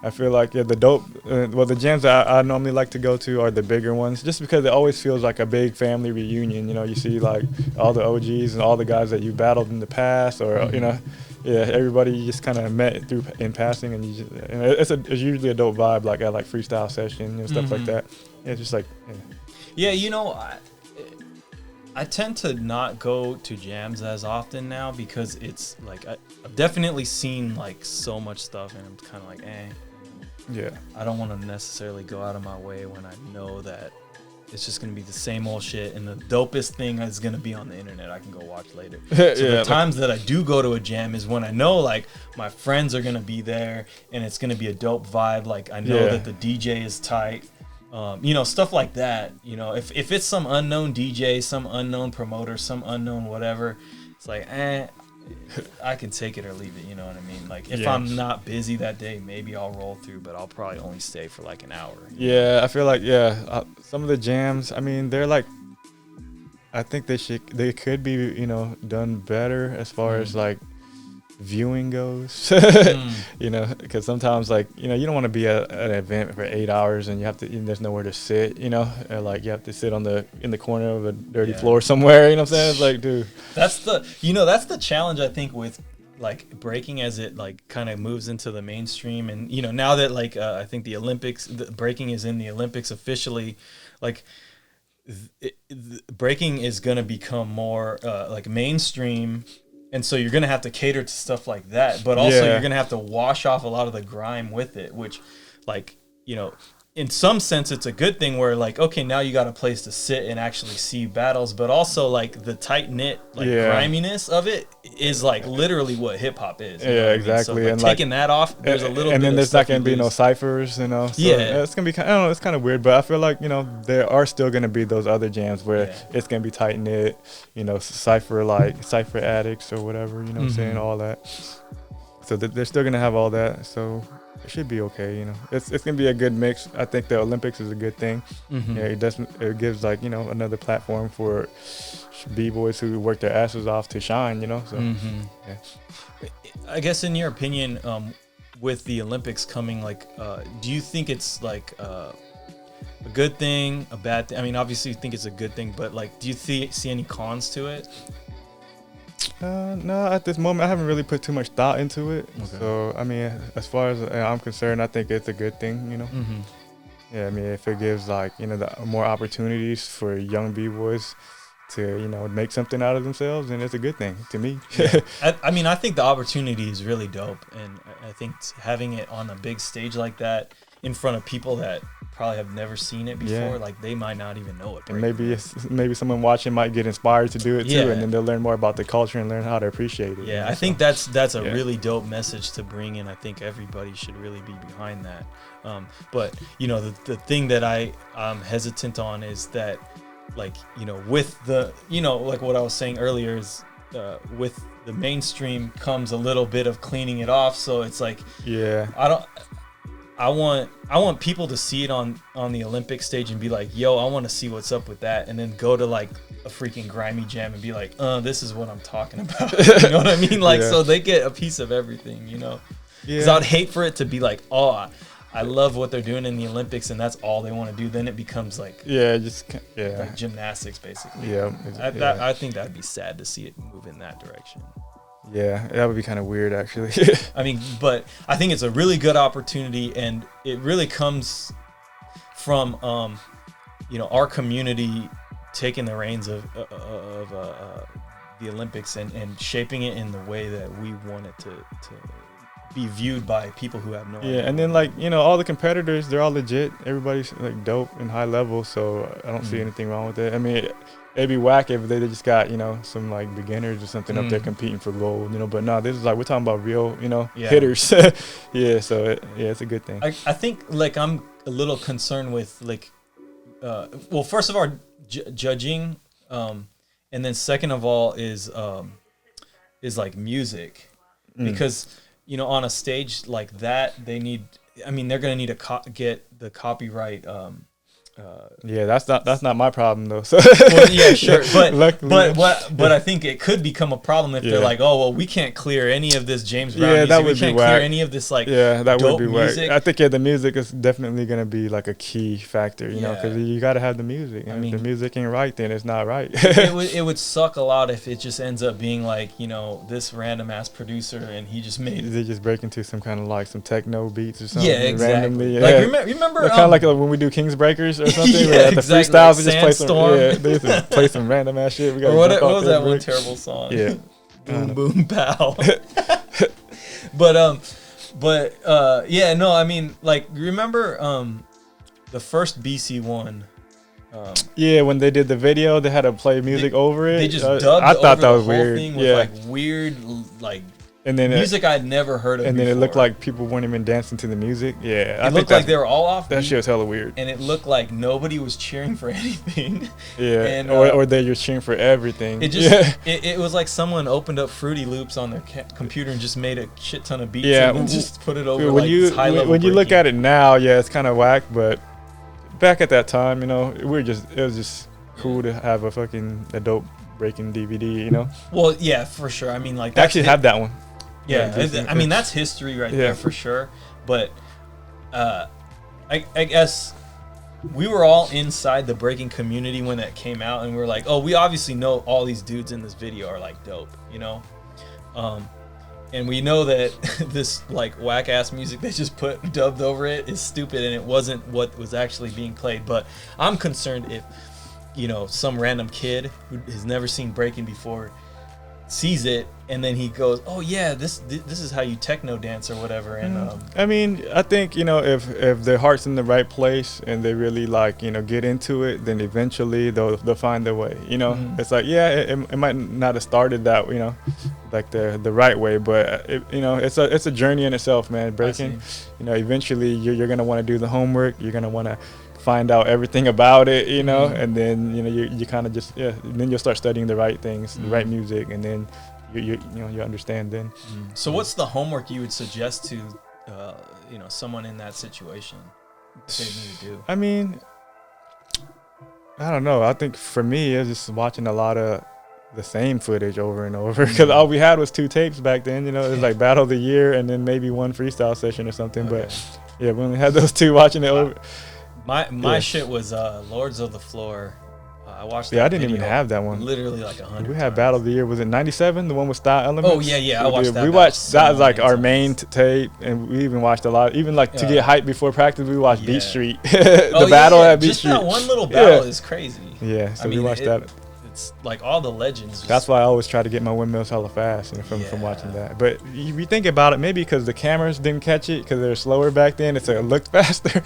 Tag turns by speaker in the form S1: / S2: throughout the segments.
S1: I feel like the dope. Well, the jams that I normally like to go to are the bigger ones, just because it always feels like a big family reunion. You know, you see like all the OGs and all the guys that you battled in the past, or you know, yeah, everybody you just kind of met through in passing, and it's usually a dope vibe, like at like freestyle session and stuff like that. Yeah, just like
S2: yeah, you know. I tend to not go to jams as often now because it's like I've definitely seen like so much stuff and I'm kind of like,
S1: yeah.
S2: I don't want to necessarily go out of my way when I know that it's just gonna be the same old shit and the dopest thing is gonna be on the internet I can go watch later. So the times that I do go to a jam is when I know like my friends are gonna be there and it's gonna be a dope vibe. Like I know that the DJ is tight. You know, stuff like that. You know, if it's some unknown DJ, some unknown promoter, some unknown whatever, it's like, I can take it or leave it. You know what I mean? Like, if I'm not busy that day, maybe I'll roll through, but I'll probably only stay for like an hour.
S1: Yeah, I feel like some of the jams. I mean, they're like, I think they could be, you know, done better as far as like viewing goes. You know, because sometimes like, you know, you don't want to be at an event for 8 hours and there's nowhere to sit, you know, like you have to sit in the corner of a dirty floor somewhere, you know what I'm saying? It's like, dude, that's
S2: the challenge I think with like breaking as it like kind of moves into the mainstream. And you know, now that like I think the breaking is in the Olympics officially, like breaking is going to become more like mainstream. And so you're going to have to cater to stuff like that, but also you're going to have to wash off a lot of the grime with it, which, like, you know, in some sense it's a good thing where, like, okay, now you got a place to sit and actually see battles, but also, like, the tight-knit, like, griminess of it is, like, literally what hip-hop is.
S1: Yeah, exactly.
S2: So, like, and taking that off, there's a little bit
S1: and then
S2: of
S1: there's not going to be no ciphers, you know? So it's going to be, I don't know, it's kind of weird, but I feel like, you know, there are still going to be those other jams where it's going to be tight-knit, you know, cipher addicts or whatever, you know what I'm saying, all that. So they're still going to have all that, so it should be okay, you know. It's gonna be a good mix. I think the Olympics is a good thing. Yeah, it gives, like, you know, another platform for b-boys who work their asses off to shine, you know. So yeah.
S2: I guess in your opinion, with the Olympics coming, like, do you think it's like a good thing, a bad thing? I mean, obviously you think it's a good thing, but like, do you see any cons to it?
S1: No, at this moment I haven't really put too much thought into it. Okay. So I mean, as far as I'm concerned, I think it's a good thing, you know. Yeah, I mean, if it gives, like, you know, more opportunities for young b-boys to, you know, make something out of themselves, and it's a good thing to me.
S2: I mean, I think the opportunity is really dope, and I think having it on a big stage like that in front of people that probably have never seen it before, like, they might not even know it.
S1: And maybe someone watching might get inspired to do it too, and then they'll learn more about the culture and learn how to appreciate it.
S2: Yeah, I think that's a really dope message to bring in. I think everybody should really be behind that. But, you know, the thing that I'm hesitant on is that, like, you know, with the, you know, like what I was saying earlier is with the mainstream comes a little bit of cleaning it off. So it's like, I want people to see it on the Olympic stage and be like, yo, I want to see what's up with that, and then go to like a freaking grimy jam and be like, this is what I'm talking about. You know what I mean? Like, so they get a piece of everything, you know? Because I'd hate for it to be like, oh, I love what they're doing in the Olympics and that's all they want to do. Then it becomes like like gymnastics basically. I think that'd be sad to see it move in that direction.
S1: Yeah, that would be kind of weird, actually.
S2: I mean, but I think it's a really good opportunity, and it really comes from, you know, our community taking the reins of the Olympics and shaping it in the way that we want it to be viewed by people who have no idea.
S1: Yeah, and then, like, you know, all the competitors, they're all legit. Everybody's like dope and high level, so I don't see anything wrong with it. I mean, it'd be whack if they just got, you know, some like beginners or something up there competing for gold, you know. But no, this is like, we're talking about real, you know, hitters. Yeah, so it's a good thing.
S2: I think, like, I'm a little concerned with, like, well, first of all, judging, and then second of all is like music, because, you know, on a stage like that, they need, I mean, they're gonna need to get the copyright
S1: Yeah, that's not my problem though. So
S2: well, yeah, sure, but I think it could become a problem if they're like, oh well, we can't clear any of this James Brown music.
S1: That would
S2: we can't
S1: be
S2: clear
S1: whack.
S2: any of this like
S1: that
S2: dope
S1: would be
S2: music.
S1: whack. I think the music is definitely gonna be like a key factor, you know, because you gotta have the music. And if the music ain't right, then it's not right.
S2: it would suck a lot if it just ends up being like, you know, this random ass producer and he just made
S1: they just break into some kind of like some techno beats or something.
S2: Yeah, exactly.
S1: Randomly.
S2: Like remember
S1: kind of like when we do Kings Breakers or something.
S2: Yeah,
S1: the
S2: exactly.
S1: freestyles,
S2: Like
S1: we just play some.
S2: Sandstorm.
S1: They just play some random ass shit. We got.
S2: Or what was that one terrible song?
S1: Yeah.
S2: Boom boom pow. But yeah, no, I mean, like, remember the first BC one?
S1: Yeah, when they did the video, they had to play music over it.
S2: They just dubbed
S1: I thought
S2: over
S1: that was
S2: the whole
S1: weird.
S2: thing with like weird like
S1: and then
S2: music I'd never heard of.
S1: And
S2: before.
S1: then it looked like people weren't even dancing to the music. Yeah,
S2: it looked like they were all off.
S1: That shit was hella weird.
S2: And it looked like nobody was cheering for anything.
S1: Yeah,
S2: and,
S1: or they just cheering for everything.
S2: It just it was like someone opened up Fruity Loops on their computer and just made a shit ton of beats and just put it over
S1: when
S2: like
S1: you
S2: this high level.
S1: When you look at it now, yeah, it's kind of whack. But back at that time, you know, it was just cool to have a dope Breakin DVD, you know.
S2: Well, yeah, for sure. I mean, like
S1: I actually have that one.
S2: Yeah, I mean that's history right there for sure. But I guess we were all inside the breaking community when that came out, and we were like, oh, we obviously know all these dudes in this video are like dope, you know. And we know that this like whack ass music they just put dubbed over it is stupid, and it wasn't what was actually being played. But I'm concerned if, you know, some random kid who has never seen breaking before sees it and then he goes, oh yeah, this is how you techno dance or whatever. And
S1: I mean, I think, you know, if their heart's in the right place and they really like, you know, get into it, then eventually they'll find their way, you know. It's like, yeah, it might not have started that, you know, like the right way, but you know, it's a journey in itself, man. Breaking, you know, eventually you're gonna want to do the homework, you're gonna want to find out everything about it, you know, and then, you know, you kind of just, then you'll start studying the right things, the right music, and then you know, you understand then.
S2: So what's the homework you would suggest to, you know, someone in that situation that they need to do?
S1: I mean, I don't know. I think for me, it's just watching a lot of the same footage over and over, because all we had was 2 tapes back then, you know. It was like Battle of the Year and then maybe 1 freestyle session or something. Okay. But yeah, we only had those 2 watching it over.
S2: My shit was Lords of the Floor. I watched that.
S1: Yeah, I didn't even have that one.
S2: Literally like 100
S1: We had Battle of the Year. Was it 97? The one with Style Elements?
S2: Oh, yeah. I watched that.
S1: We watched that was like our main tape, and we even watched a lot. Even like to get hyped before practice, we watched Beat Street. The battle at Beat Street.
S2: Just that one little battle is crazy.
S1: Yeah, so we watched that.
S2: It's like all the legends.
S1: That's why I always try to get my windmills hella fast, you know, from watching that. But if you think about it, maybe because the cameras didn't catch it because they were slower back then, it looked faster.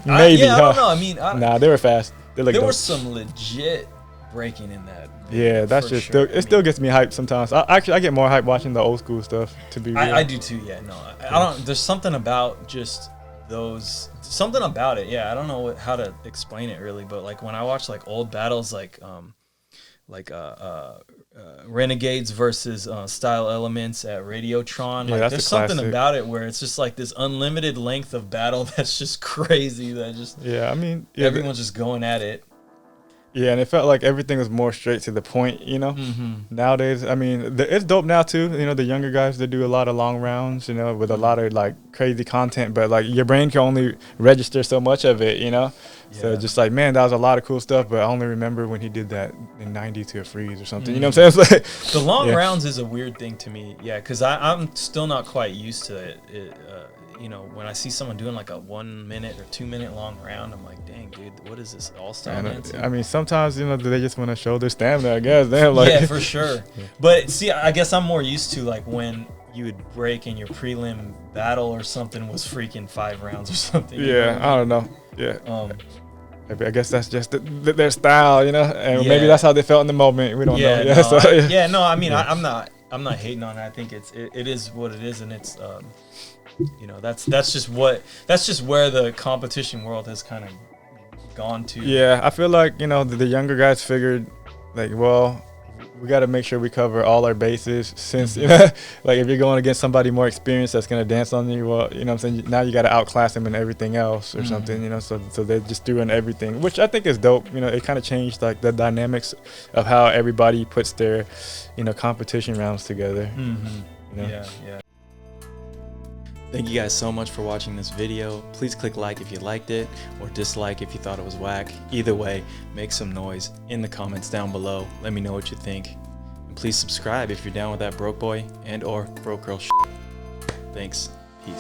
S1: Maybe.
S2: I don't know. I mean,
S1: nah, they were fast. There
S2: was some legit breaking in that.
S1: Yeah, that's just sure. Still gets me hyped sometimes. I get more hyped watching the old school stuff. To be real,
S2: I do too. Yeah, no, I don't. There's something about just those. Something about it. Yeah, I don't know how to explain it really, but like when I watch like old battles, like Renegades versus Style Elements at Radiotron. Like, there's something about it where it's just like this unlimited length of battle that's just crazy. That just
S1: I mean,
S2: everyone's just going at it.
S1: Yeah, and it felt like everything was more straight to the point, you know. Nowadays, I mean, it's dope now too. You know, the younger guys, they do a lot of long rounds, you know, with a lot of like crazy content, but like your brain can only register so much of it, you know. So just like, man, that was a lot of cool stuff, but I only remember when he did that in 90 to a freeze or something. You know what I'm saying? It's like,
S2: the long rounds is a weird thing to me. Yeah, because I'm still not quite used to it. You know, when I see someone doing like a 1 minute or 2 minute long round, I'm like, dang, dude, what is this all-style dancing?
S1: I mean, sometimes, you know, they just want to show their stamina, I guess. Like,
S2: yeah, for sure. But see, I guess I'm more used to like when you would break in your prelim battle or something was freaking 5 rounds or something.
S1: Yeah, I don't know. Yeah. I guess that's just their style, you know, and maybe that's how they felt in the moment. We don't know.
S2: No, I mean, I'm not hating on it. I think it is what it is, and it's you know, that's just where the competition world has kind of gone to.
S1: Yeah, I feel like, you know, the younger guys figured like, well, we got to make sure we cover all our bases, since you know, like if you're going against somebody more experienced that's gonna dance on you, well, you know what I'm saying, now you got to outclass them in everything else or something, you know. So they're just doing everything, which I think is dope. You know, it kind of changed like the dynamics of how everybody puts their, you know, competition rounds together. You know?
S2: Yeah. Thank you guys so much for watching this video. Please click like if you liked it, or dislike if you thought it was whack. Either way, make some noise in the comments down below. Let me know what you think. And please subscribe if you're down with that broke boy and or broke girl shit. Thanks. Peace.